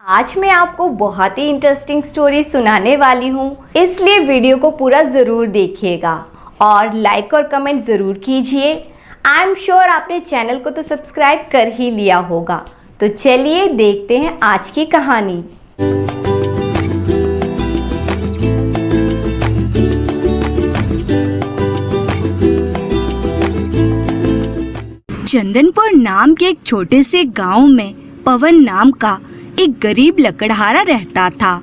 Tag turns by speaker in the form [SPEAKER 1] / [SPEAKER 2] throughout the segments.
[SPEAKER 1] आज मैं आपको बहुत ही इंटरेस्टिंग स्टोरी सुनाने वाली हूँ, इसलिए वीडियो को पूरा ज़रूर देखिएगा और लाइक और कमेंट ज़रूर कीजिए। आई एम श्योर आपने चैनल को तो सब्सक्राइब कर ही लिया होगा। तो चलिए देखते हैं आज की कहानी।
[SPEAKER 2] चंदनपुर नाम के एक छोटे से गांव में पवन नाम का एक गरीब लकड़हारा रहता था।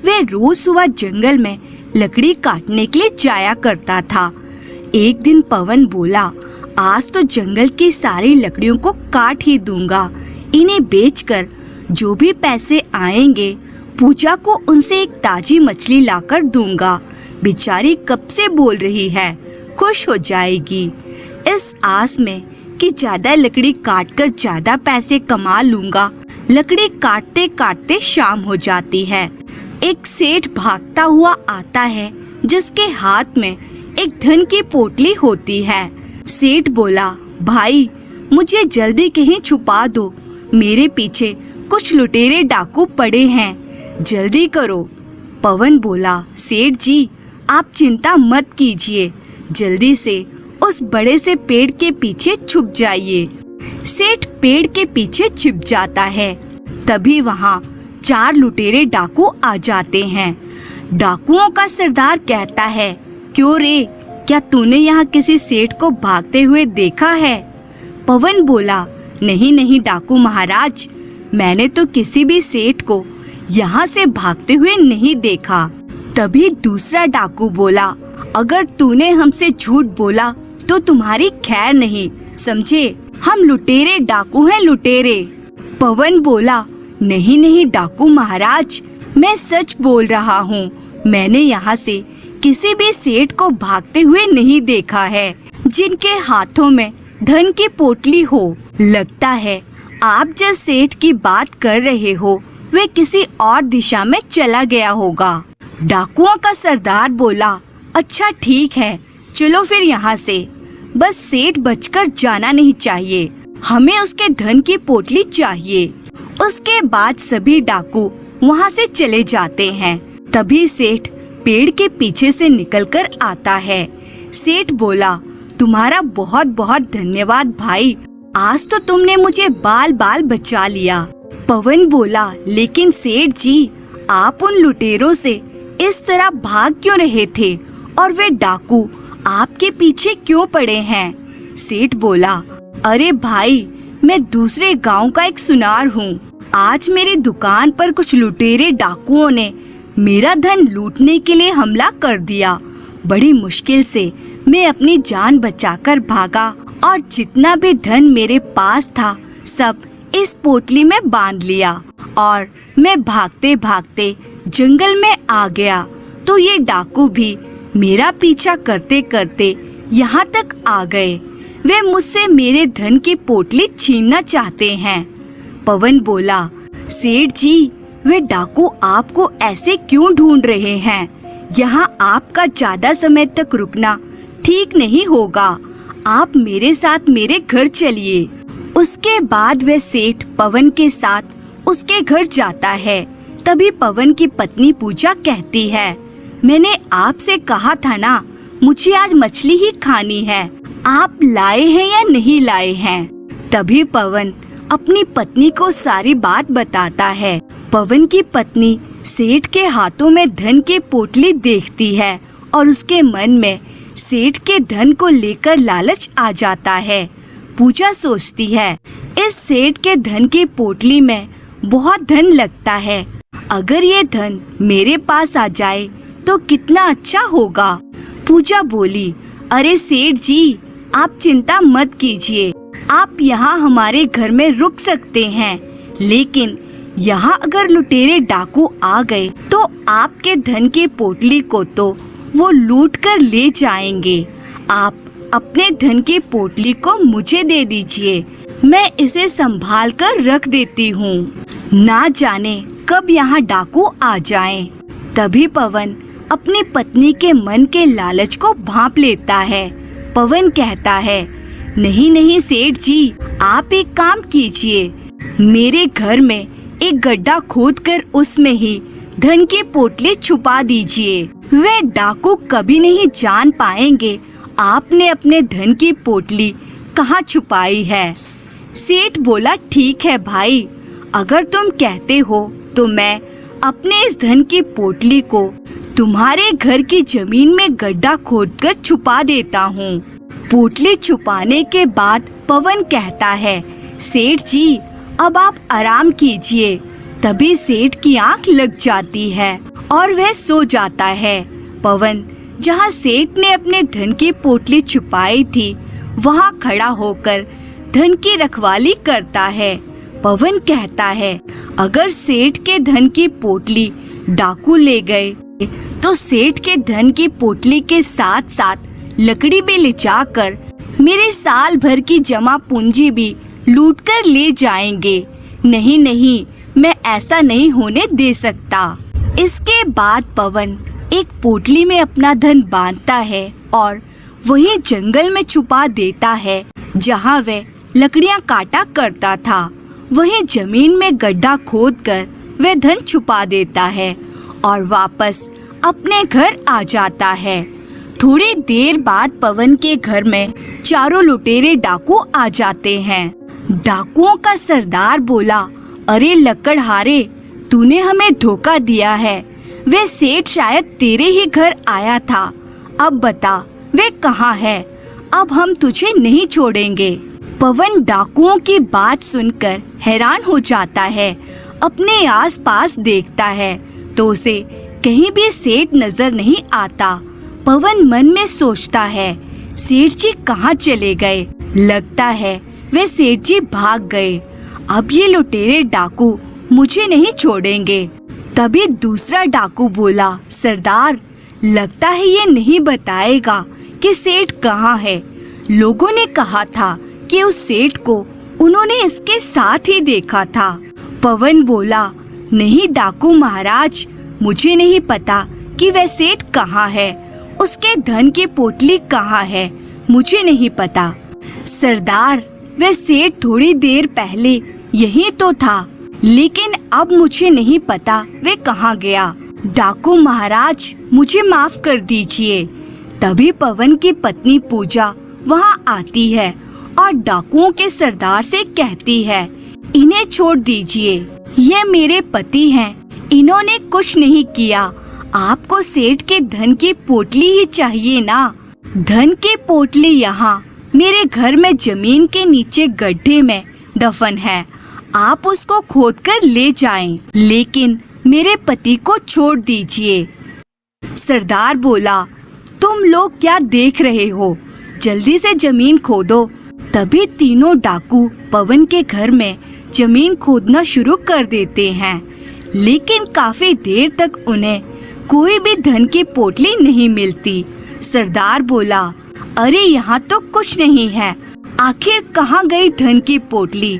[SPEAKER 2] वह रोज सुबह जंगल में लकड़ी काटने के लिए जाया करता था। एक दिन पवन बोला, आज तो जंगल की सारी लकड़ियों को काट ही दूंगा। इन्हें बेचकर जो भी पैसे आएंगे पूजा को उनसे एक ताजी मछली लाकर दूंगा। बेचारी कब से बोल रही है, खुश हो जाएगी। इस आस में कि ज्यादा लकड़ी काटकर ज्यादा पैसे कमा लूंगा। लकड़ी काटते काटते शाम हो जाती है। एक सेठ भागता हुआ आता है जिसके हाथ में एक धन की पोटली होती है। सेठ बोला, भाई मुझे जल्दी कहीं छुपा दो, मेरे पीछे कुछ लुटेरे डाकू पड़े हैं, जल्दी करो। पवन बोला, सेठ जी आप चिंता मत कीजिए, जल्दी से उस बड़े से पेड़ के पीछे छुप जाइए। सेठ पेड़ के पीछे छिप जाता है। तभी वहाँ 4 लुटेरे डाकू आ जाते हैं। डाकुओं का सरदार कहता है, क्यों रे, क्या तूने यहाँ किसी सेठ को भागते हुए देखा है? पवन बोला, नहीं नहीं डाकू महाराज, मैंने तो किसी भी सेठ को यहाँ से भागते हुए नहीं देखा। तभी दूसरा डाकू बोला, अगर तूने हमसे झूठ बोला तो तुम्हारी खैर नहीं, समझे? हम लुटेरे डाकू हैं, लुटेरे। पवन बोला, नहीं नहीं डाकू महाराज, मैं सच बोल रहा हूँ, मैंने यहाँ से किसी भी सेठ को भागते हुए नहीं देखा है जिनके हाथों में धन की पोटली हो। लगता है आप जिस सेठ की बात कर रहे हो वे किसी और दिशा में चला गया होगा। डाकुओं का सरदार बोला, अच्छा ठीक है, चलो फिर यहाँ से, बस सेठ बचकर जाना नहीं चाहिए, हमें उसके धन की पोटली चाहिए। उसके बाद सभी डाकू वहाँ से चले जाते हैं। तभी सेठ पेड़ के पीछे से निकलकर आता है। सेठ बोला, तुम्हारा बहुत बहुत धन्यवाद भाई, आज तो तुमने मुझे बाल बाल बचा लिया। पवन बोला, लेकिन सेठ जी आप उन लुटेरों से इस तरह भाग क्यों रहे थे और वे डाकू आपके पीछे क्यों पड़े हैं? सेठ बोला, अरे भाई मैं दूसरे गांव का एक सुनार हूँ। आज मेरी दुकान पर कुछ लुटेरे डाकुओं ने मेरा धन लूटने के लिए हमला कर दिया। बड़ी मुश्किल से मैं अपनी जान बचाकर भागा और जितना भी धन मेरे पास था सब इस पोटली में बांध लिया और मैं भागते भागते जंगल में आ गया तो ये डाकू भी मेरा पीछा करते करते यहाँ तक आ गए। वे मुझसे मेरे धन की पोटली छीनना चाहते हैं। पवन बोला, सेठ जी वे डाकू आपको ऐसे क्यों ढूंढ रहे हैं? यहाँ आपका ज्यादा समय तक रुकना ठीक नहीं होगा, आप मेरे साथ मेरे घर चलिए। उसके बाद वह सेठ पवन के साथ उसके घर जाता है। तभी पवन की पत्नी पूजा कहती है, मैंने आपसे कहा था ना, मुझे आज मछली ही खानी है, आप लाए हैं या नहीं लाए हैं? तभी पवन अपनी पत्नी को सारी बात बताता है। पवन की पत्नी सेठ के हाथों में धन की पोटली देखती है और उसके मन में सेठ के धन को लेकर लालच आ जाता है। पूजा सोचती है, इस सेठ के धन की पोटली में बहुत धन लगता है, अगर ये धन मेरे पास आ जाए तो कितना अच्छा होगा। पूजा बोली, अरे सेठ जी आप चिंता मत कीजिए, आप यहाँ हमारे घर में रुक सकते हैं, लेकिन यहाँ अगर लुटेरे डाकू आ गए तो आपके धन की पोटली को तो वो लूट कर ले जाएंगे। आप अपने धन की पोटली को मुझे दे दीजिए, मैं इसे संभाल कर रख देती हूँ, ना जाने कब यहाँ डाकू आ जाएं। तभी पवन अपनी पत्नी के मन के लालच को भांप लेता है। पवन कहता है, नहीं नहीं सेठ जी, आप एक काम कीजिए, मेरे घर में एक गड्ढा खोदकर उसमें ही धन की पोटली छुपा दीजिए। वे डाकू कभी नहीं जान पाएंगे आपने अपने धन की पोटली कहाँ छुपाई है। सेठ बोला, ठीक है भाई, अगर तुम कहते हो तो मैं अपने इस धन की पोटली को तुम्हारे घर की जमीन में गड्ढा खोदकर छुपा देता हूँ। पोटली छुपाने के बाद पवन कहता है, सेठ जी अब आप आराम कीजिए। तभी सेठ की आंख लग जाती है और वह सो जाता है। पवन जहाँ सेठ ने अपने धन की पोटली छुपाई थी वहाँ खड़ा होकर धन की रखवाली करता है। पवन कहता है, अगर सेठ के धन की पोटली डाकू ले गए तो सेठ के धन की पोटली के साथ साथ लकड़ी भी ले जाकर मेरे साल भर की जमा पूंजी भी लूट कर ले जाएंगे। नहीं नहीं, मैं ऐसा नहीं होने दे सकता। इसके बाद पवन एक पोटली में अपना धन बांधता है और वहीं जंगल में छुपा देता है जहाँ वह लकड़ियाँ काटा करता था। वहीं जमीन में गड्ढा खोदकर वह धन छुपा देता है और वापस अपने घर आ जाता है। थोड़ी देर बाद पवन के घर में चारों लुटेरे डाकू आ जाते हैं। डाकुओं का सरदार बोला, अरे लकड़हारे, तूने हमें धोखा दिया है। वे सेठ शायद तेरे ही घर आया था। अब बता वे कहाँ है? अब हम तुझे नहीं छोड़ेंगे। पवन डाकुओं की बात सुनकर हैरान हो जाता है। अपने आसपास देखता है तो उसे कहीं भी सेठ नजर नहीं आता। पवन मन में सोचता है, सेठ जी कहाँ चले गए? लगता है वे सेठ जी भाग गए। अब ये लुटेरे डाकू मुझे नहीं छोड़ेंगे। तभी दूसरा डाकू बोला, सरदार, लगता है ये नहीं बताएगा कि सेठ कहाँ है। लोगों ने कहा था कि उस सेठ को उन्होंने इसके साथ ही देखा था। पवन बोला, नहीं डाकू महाराज, मुझे नहीं पता कि वह सेठ कहाँ है। उसके धन की पोटली कहाँ है, मुझे नहीं पता। सरदार, वह सेठ थोड़ी देर पहले यही तो था, लेकिन अब मुझे नहीं पता वे कहाँ गया। डाकू महाराज, मुझे माफ कर दीजिए। तभी पवन की पत्नी पूजा वहाँ आती है और डाकुओं के सरदार से कहती है, इन्हें छोड़ दीजिए, ये मेरे पति हैं, इन्होंने कुछ नहीं किया। आपको सेठ के धन की पोटली ही चाहिए ना? धन की पोटली यहाँ मेरे घर में जमीन के नीचे गड्ढे में दफन है। आप उसको खोदकर ले जाएं, लेकिन मेरे पति को छोड़ दीजिए। सरदार बोला, तुम लोग क्या देख रहे हो? जल्दी से जमीन खोदो। तभी तीनों डाकू पवन के घर में जमीन खोदना शुरू कर देते हैं, लेकिन काफी देर तक उन्हें कोई भी धन की पोटली नहीं मिलती। सरदार बोला, अरे यहाँ तो कुछ नहीं है, आखिर कहाँ गई धन की पोटली?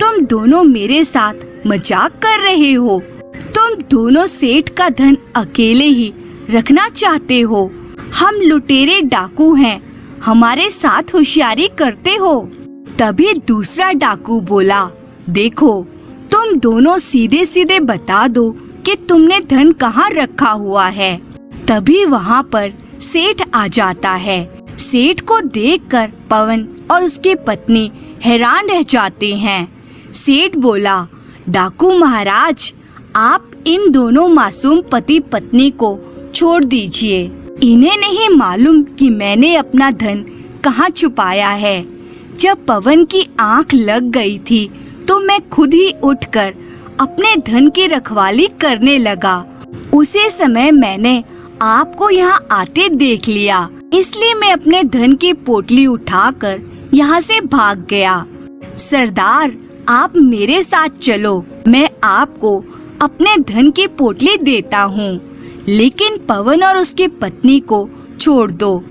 [SPEAKER 2] तुम दोनों मेरे साथ मजाक कर रहे हो। तुम दोनों सेठ का धन अकेले ही रखना चाहते हो। हम लुटेरे डाकू हैं, हमारे साथ होशियारी करते हो। तभी दूसरा डाकू बोला, देखो, तुम दोनों सीधे सीधे बता दो कि तुमने धन कहाँ रखा हुआ है। तभी वहाँ पर सेठ आ जाता है। सेठ को देखकर पवन और उसकी पत्नी हैरान रह जाते हैं। सेठ बोला, डाकू महाराज, आप इन दोनों मासूम पति पत्नी को छोड़ दीजिए। इन्हें नहीं मालूम कि मैंने अपना धन कहाँ छुपाया है। जब पवन की आंख लग गई थी तो मैं खुद ही उठकर अपने धन की रखवाली करने लगा। उसी समय मैंने आपको यहाँ आते देख लिया, इसलिए मैं अपने धन की पोटली उठाकर यहाँ से भाग गया। सरदार, आप मेरे साथ चलो, मैं आपको अपने धन की पोटली देता हूँ, लेकिन पवन और उसकी पत्नी को छोड़ दो।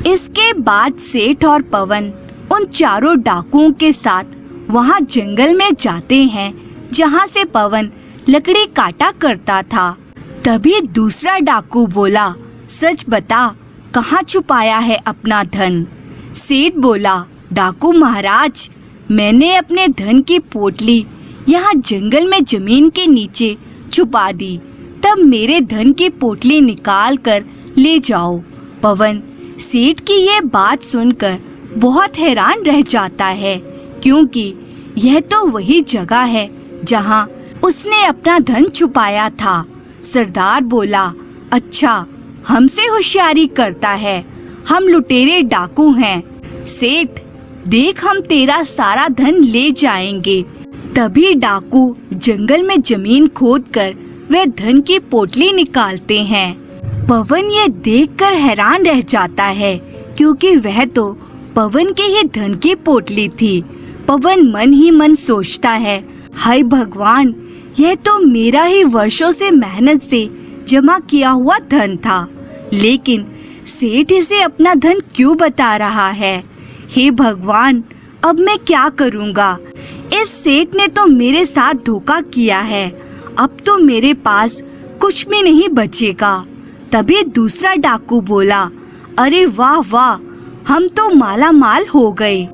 [SPEAKER 2] इसके बाद सेठ और पवन उन चारों डाकुओं के साथ वहाँ जंगल में जाते हैं जहाँ से पवन लकड़ी काटा करता था। तभी दूसरा डाकू बोला, सच बता, कहाँ छुपाया है अपना धन? सेठ बोला, डाकू महाराज, मैंने अपने धन की पोटली यहाँ जंगल में जमीन के नीचे छुपा दी, तब मेरे धन की पोटली निकाल कर ले जाओ। पवन सेठ की ये बात सुनकर बहुत हैरान रह जाता है, क्योंकि यह तो वही जगह है जहाँ उसने अपना धन छुपाया था। सरदार बोला, अच्छा, हमसे होशियारी करता है, हम लुटेरे डाकू हैं। सेठ देख, हम तेरा सारा धन ले जाएंगे। तभी डाकू जंगल में जमीन खोदकर वे धन की पोटली निकालते हैं। पवन ये देखकर हैरान रह जाता है, क्योंकि वह तो पवन के ही धन की पोटली थी। पवन मन ही मन सोचता है, हाय भगवान, यह तो मेरा ही वर्षों से मेहनत से जमा किया हुआ धन था, लेकिन सेठ इसे अपना धन क्यों बता रहा है? हे भगवान, अब मैं क्या करूँगा? इस सेठ ने तो मेरे साथ धोखा किया है, अब तो मेरे पास कुछ भी नहीं बचेगा। तभी दूसरा डाकू बोला, अरे वाह वाह, हम तो माला माल हो गए।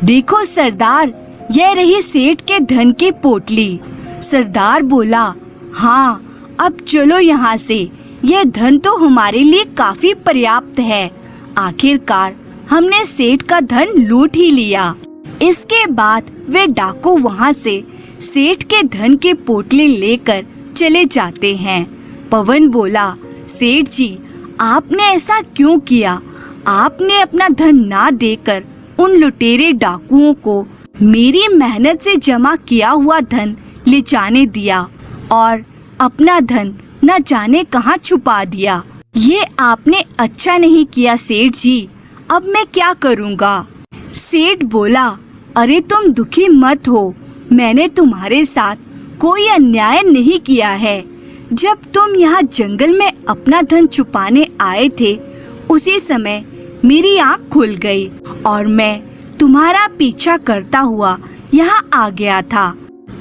[SPEAKER 2] देखो सरदार, यह रही सेठ के धन की पोटली। सरदार बोला, हाँ, अब चलो यहाँ से, यह धन तो हमारे लिए काफी पर्याप्त है। आखिरकार हमने सेठ का धन लूट ही लिया। इसके बाद वे डाकू वहाँ से सेठ के धन की पोटली लेकर चले जाते हैं। पवन बोला, सेठ जी, आपने ऐसा क्यों किया? आपने अपना धन ना देकर उन लुटेरे डाकुओं को मेरी मेहनत से जमा किया हुआ धन ले जाने दिया और अपना धन न जाने कहाँ छुपा दिया। ये आपने अच्छा नहीं किया सेठ जी, अब मैं क्या करूँगा? सेठ बोला, अरे तुम दुखी मत हो, मैंने तुम्हारे साथ कोई अन्याय नहीं किया है। जब तुम यहाँ जंगल में अपना धन छुपाने आए थे, उसी समय मेरी आँख खुल गई और मैं तुम्हारा पीछा करता हुआ यहाँ आ गया था।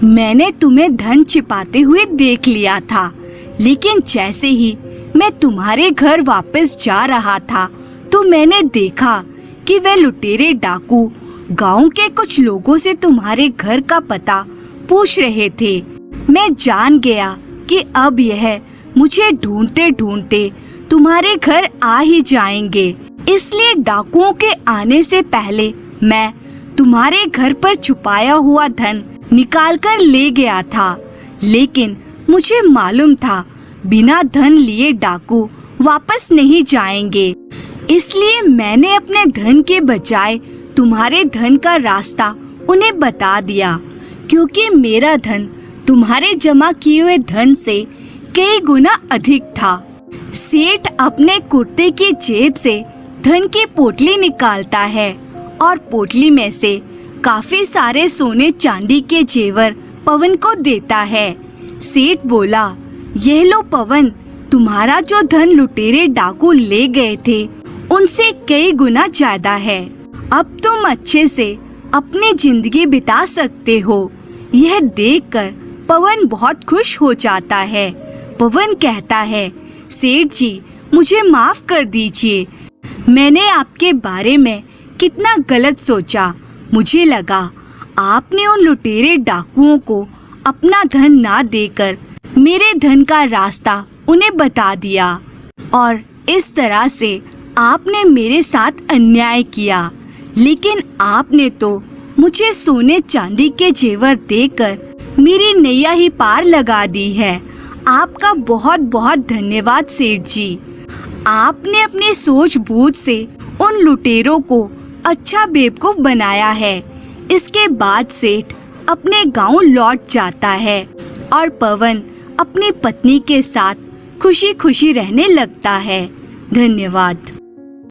[SPEAKER 2] मैंने तुम्हें धन छिपाते हुए देख लिया था, लेकिन जैसे ही मैं तुम्हारे घर वापस जा रहा था तो मैंने देखा कि वे लुटेरे डाकू गांव के कुछ लोगों से तुम्हारे घर का पता पूछ रहे थे। मैं जान गया कि अब यह मुझे ढूंढते ढूंढते तुम्हारे घर आ ही जाएंगे, इसलिए डाकुओं के आने से पहले मैं तुम्हारे घर पर छुपाया हुआ धन निकाल कर ले गया था। लेकिन मुझे मालूम था बिना धन लिए डाकू वापस नहीं जाएंगे, इसलिए मैंने अपने धन के बजाय तुम्हारे धन का रास्ता उन्हें बता दिया, क्योंकि मेरा धन तुम्हारे जमा किए हुए धन से कई गुना अधिक था। सेठ अपने कुर्ते की जेब से धन की पोटली निकालता है और पोटली में से काफी सारे सोने चांदी के जेवर पवन को देता है। सेठ बोला, यह लो पवन, तुम्हारा जो धन लुटेरे डाकू ले गए थे उनसे कई गुना ज्यादा है। अब तुम अच्छे से अपनी जिंदगी बिता सकते हो। यह देखकर पवन बहुत खुश हो जाता है। पवन कहता है, सेठ जी, मुझे माफ कर दीजिए, मैंने आपके बारे में कितना गलत सोचा। मुझे लगा आपने उन लुटेरे डाकुओं को अपना धन ना देकर मेरे धन का रास्ता उन्हें बता दिया और इस तरह से आपने मेरे साथ अन्याय किया। लेकिन आपने तो मुझे सोने चांदी के जेवर देकर मेरी नैया ही पार लगा दी है। आपका बहुत बहुत धन्यवाद सेठ जी। आपने अपनी सूझबूझ से उन लुटेरों को अच्छा बेवकूफ बनाया है। इसके बाद सेठ अपने गांव लौट जाता है और पवन अपनी पत्नी के साथ खुशी खुशी रहने लगता है। धन्यवाद।